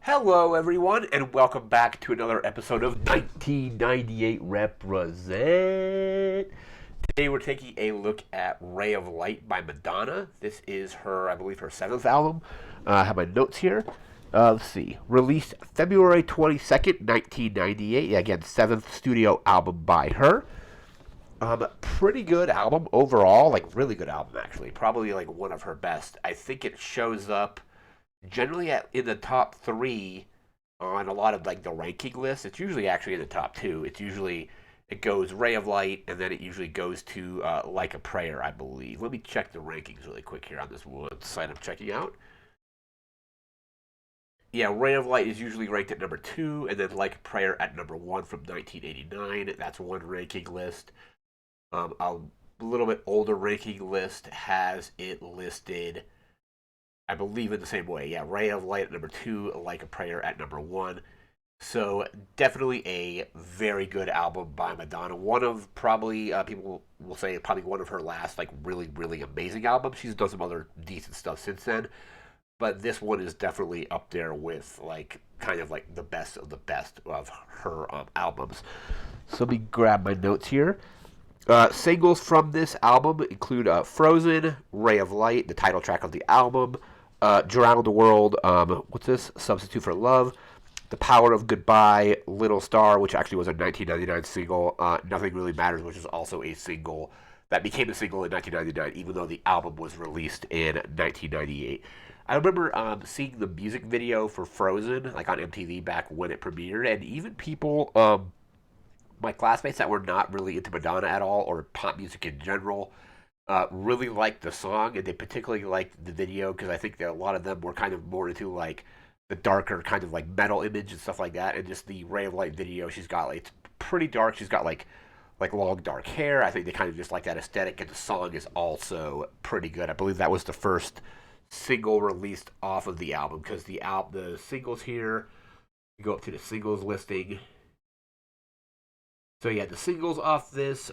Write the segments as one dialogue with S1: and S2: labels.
S1: Hello, everyone, and welcome back to another episode of 1998 Represent. Today, we're taking a look at Ray of Light by Madonna. This is her, I believe, her seventh album. I have my notes here. Let's see. Released February 22nd, 1998. Yeah, again, seventh studio album by her. Pretty good album overall. Like, really good album, actually. Probably, like, one of her best. I think it shows up generally in the top three on a lot of like the ranking lists. It's usually actually in the top two. It goes Ray of Light, and then it usually goes to Like a Prayer, I believe. Let me check the rankings really quick here on this site I'm checking out. Yeah, Ray of Light is usually ranked at number two, and then Like a Prayer at number one from 1989. That's one ranking list. A little bit older ranking list has it listed, I believe, in the same way. Yeah, Ray of Light at number two, Like a Prayer at number one. So definitely a very good album by Madonna. One of probably people will say probably one of her last like really amazing albums. She's done some other decent stuff since then, but this one is definitely up there with like kind of like the best of the best of her albums. So let me grab my notes here. Singles from this album include "Frozen," "Ray of Light," the title track of the album, "Drown the World." What's this? "Substitute for Love." The Power of Goodbye, Little Star, which actually was a 1999 single, Nothing Really Matters, which is also a single that became a single in 1999, even though the album was released in 1998. I remember seeing the music video for Frozen, like on MTV back when it premiered, and even people, my classmates that were not really into Madonna at all or pop music in general, really liked the song, and they particularly liked the video because I think that a lot of them were kind of more into like the darker kind of like metal image and stuff like that. And just the Ray of Light video, she's got like it's pretty dark. She's got like long dark hair. I think they kind of just like that aesthetic, and the song is also pretty good. I believe that was the first single released off of the album because the singles here, you go up to the singles listing. So yeah, the singles off this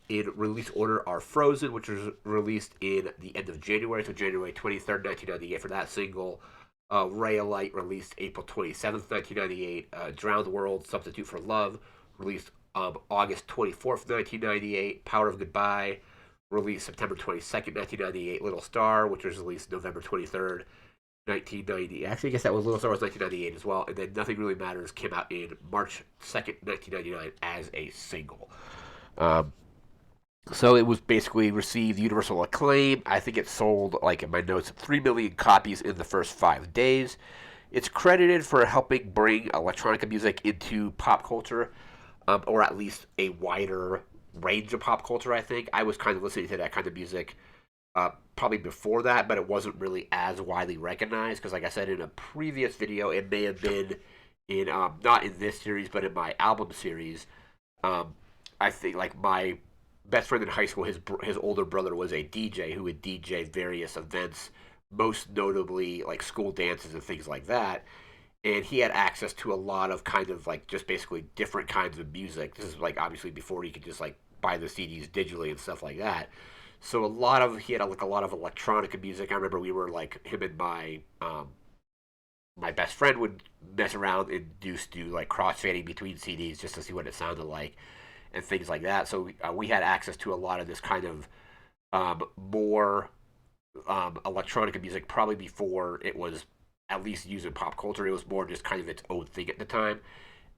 S1: in release order are "Frozen," which was released in the end of January, so January 23rd, 1998 for that single. Ray of Light released April 27th, 1998. Drowned World, Substitute for Love, released August 24th, 1998. Power of Goodbye, released September 22nd, 1998. Little Star, which was released November 23rd, 1990. Actually, I guess that was Little Star was 1998 as well. And then Nothing Really Matters came out in March 2nd, 1999 as a single. Um, so it was basically received universal acclaim. I think it sold, like in my notes, 3 million copies in the first 5 days. It's credited for helping bring electronica music into pop culture, or at least a wider range of pop culture, I think. I was kind of listening to that kind of music probably before that, but it wasn't really as widely recognized because, like I said in a previous video, it may have been in, not in this series, but in my album series. Um, I think like my best friend in high school, his older brother was a DJ who would DJ various events, most notably like school dances and things like that. And he had access to a lot of kind of like just basically different kinds of music. This is like obviously before you could just like buy the CDs digitally and stuff like that. So he had like a lot of electronica music. I remember we were like him and my best friend would mess around and do like crossfading between CDs just to see what it sounded like and things like that. So we had access to a lot of this kind of more electronica music probably before it was at least used in pop culture. It was more just kind of its own thing at the time.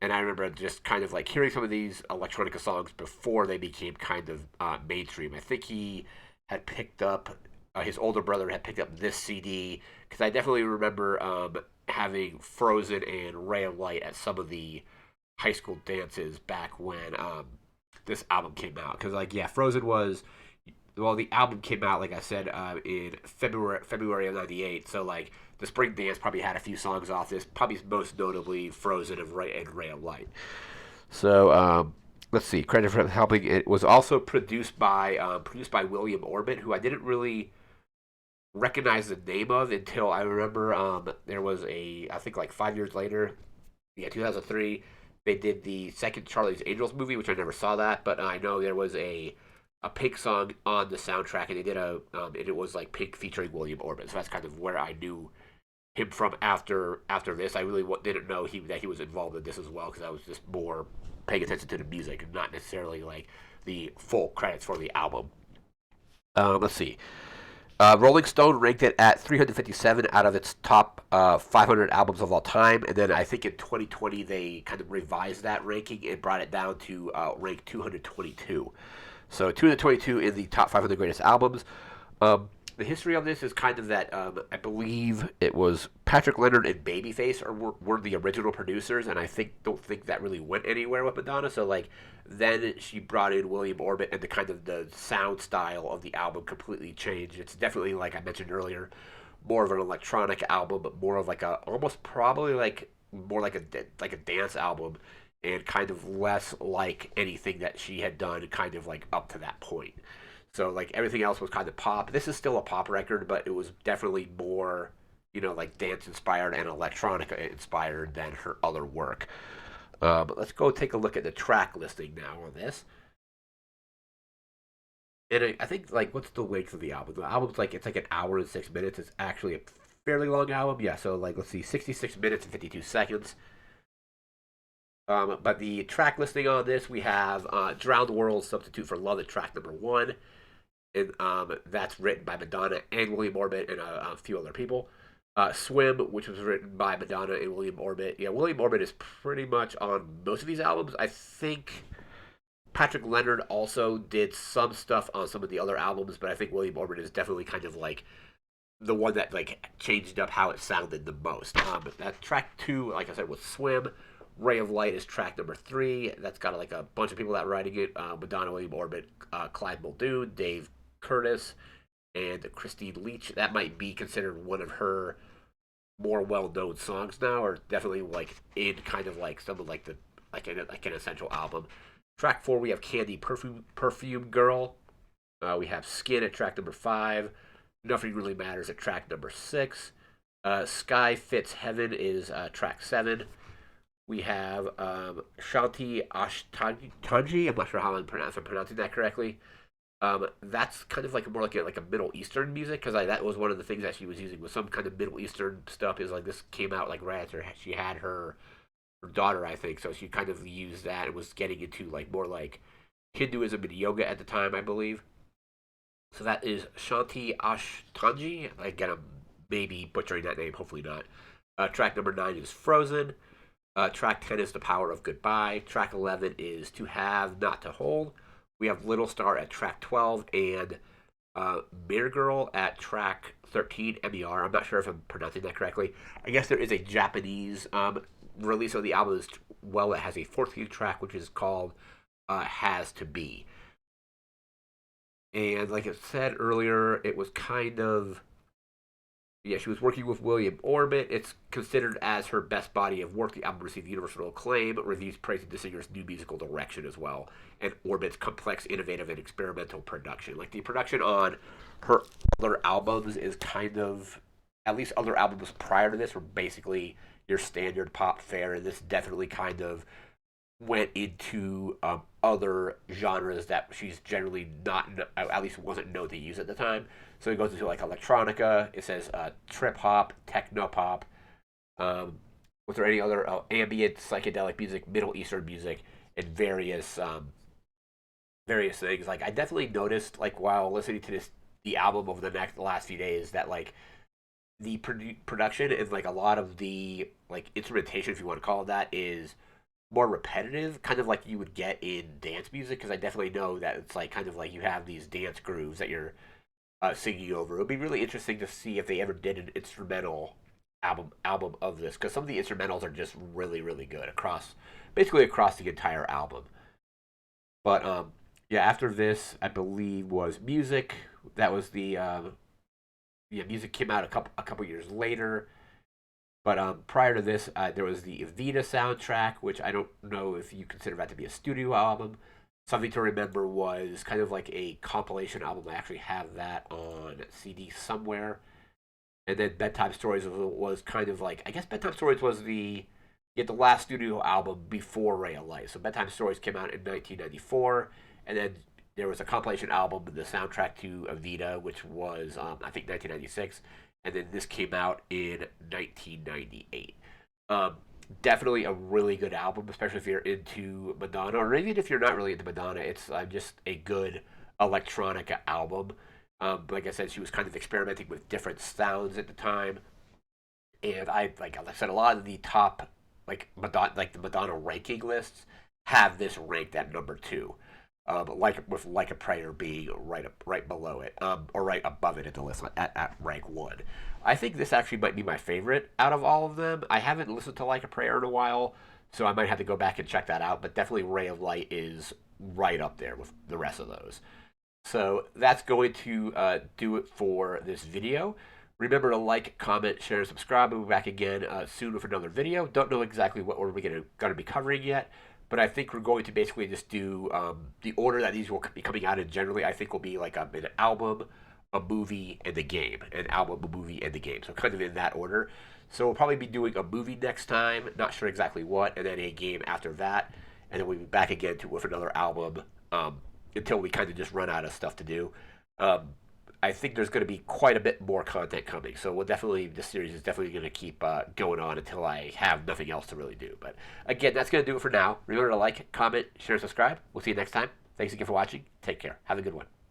S1: And I remember just kind of like hearing some of these electronica songs before they became kind of mainstream. I think he had picked up, his older brother had picked up this CD because I definitely remember having Frozen and Ray of Light at some of the high school dances back when this album came out. Because like yeah, Frozen was, well, the album came out like I said in February of '98. So like the spring dance probably had a few songs off this. Probably most notably Frozen and Ray of Light. So let's see. Credit for helping. It was also produced by William Orbit, who I didn't really recognize the name of until I remember there was a, I think like 5 years later, yeah, 2003. They did the second Charlie's Angels movie, which I never saw that, but I know there was a Pink song on the soundtrack, and they did and it was like Pink featuring William Orbit. So that's kind of where I knew him from after this. I really didn't know that he was involved in this as well because I was just more paying attention to the music and not necessarily like the full credits for the album. Let's see. Rolling Stone ranked it at 357 out of its top 500 albums of all time, and then I think in 2020 they kind of revised that ranking and brought it down to rank 222. So 222 in the top 500 greatest albums. The history of this is kind of that I believe it was Patrick Leonard and Babyface were the original producers, and I don't think that really went anywhere with Madonna. So like then she brought in William Orbit, and the kind of the sound style of the album completely changed. It's definitely like I mentioned earlier, more of an electronic album, but more of like a almost probably like more like a dance album, and kind of less like anything that she had done, kind of like up to that point. So like everything else was kind of pop. This is still a pop record, but it was definitely more, like dance inspired and electronica inspired than her other work. But let's go take a look at the track listing now on this. And I think like what's the length of the album? The album's like it's like an hour and 6 minutes. It's actually a fairly long album. Yeah, so like let's see, 66 minutes and 52 seconds. But the track listing on this, we have "Drowned World" Substitute for Love at track number one, and that's written by Madonna and William Orbit and a few other people. Swim, which was written by Madonna and William Orbit. Yeah, William Orbit is pretty much on most of these albums. I think Patrick Leonard also did some stuff on some of the other albums, but I think William Orbit is definitely kind of like the one that like changed up how it sounded the most. That track two, like I said, was Swim. Ray of Light is track number three. That's got like a bunch of people that are writing it. Madonna, William Orbit, Clyde Muldoon, Dave Curtis, and Christine Leach. That might be considered one of her more well-known songs now, or definitely like in kind of like some of like the like an essential album. Track four, we have Candy Perfume Girl. We have Skin at track number five. Nothing Really Matters at track number six. Sky Fits Heaven is track seven. We have Shanti Ashtanji. I'm not sure how if I'm pronouncing that correctly. That's kind of like more like a Middle Eastern music because that was one of the things that she was using with some kind of Middle Eastern stuff. Is like this came out like right after she had her daughter, I think. So she kind of used that and was getting into like more like Hinduism and yoga at the time, I believe. So that is Shanti Ashtanji. Again, I'm maybe butchering that name. Hopefully not. Track number nine is Frozen. Track 10 is The Power of Goodbye. Track 11 is To Have, Not to Hold. We have Little Star at track 12 and Mirror Girl at track 13, MER. I'm not sure if I'm pronouncing that correctly. I guess there is a Japanese release of the album as well that has a 14th track, which is called Has to Be. And like I said earlier, it was kind of yeah, she was working with William Orbit. It's considered as her best body of work. The album received universal acclaim, reviews praising the singer's new musical direction as well, and Orbit's complex, innovative, and experimental production. Like the production on her other albums is kind of, at least other albums prior to this were basically your standard pop fare, and this definitely kind of went into other genres that she's generally not, at least wasn't known to use at the time. So it goes into like electronica. It says trip hop, techno pop. Was there any other ambient psychedelic music, Middle Eastern music, and various things? Like I definitely noticed like while listening to the album over the last few days that like the production and like a lot of the like instrumentation, if you want to call it that, is more repetitive, kind of like you would get in dance music. Because I definitely know that it's like kind of like you have these dance grooves that you're singing over. It would be really interesting to see if they ever did an instrumental album of this, because some of the instrumentals are just really really good basically across the entire album. But yeah, after this, I believe was music. That was the yeah, music came out a couple years later. But prior to this, there was the Evita soundtrack, which I don't know if you consider that to be a studio album. Something to Remember was kind of like a compilation album. I actually have that on CD somewhere. And then Bedtime Stories was kind of like, I guess Bedtime Stories was the last studio album before Ray of Light. So Bedtime Stories came out in 1994, and then there was a compilation album, the soundtrack to Evita, which was I think 1996, and then this came out in 1998. Um, Definitely a really good album, especially if you're into Madonna, or even if you're not really into Madonna. It's just a good electronica album. Like I said, she was kind of experimenting with different sounds at the time, and like I said, a lot of the top like the Madonna ranking lists have this ranked at number two. Like a prayer being right below it, or right above it at the list at rank one. I think this actually might be my favorite out of all of them. I haven't listened to Like a Prayer in a while, so I might have to go back and check that out. But definitely Ray of Light is right up there with the rest of those. So that's going to do it for this video. Remember to like, comment, share, and subscribe. We'll be back again soon with another video. Don't know exactly what we're going to be covering yet, but I think we're going to basically just do the order that these will be coming out in generally. I think will be like an album, a movie, and the game. An album, a movie, and the game. So kind of in that order. So we'll probably be doing a movie next time. Not sure exactly what, and then a game after that. And then we'll be back again with another album until we kind of just run out of stuff to do. Um, I think there's going to be quite a bit more content coming. So this series is definitely going to keep going on until I have nothing else to really do. But again, that's going to do it for now. Remember to like, comment, share, and subscribe. We'll see you next time. Thanks again for watching. Take care. Have a good one.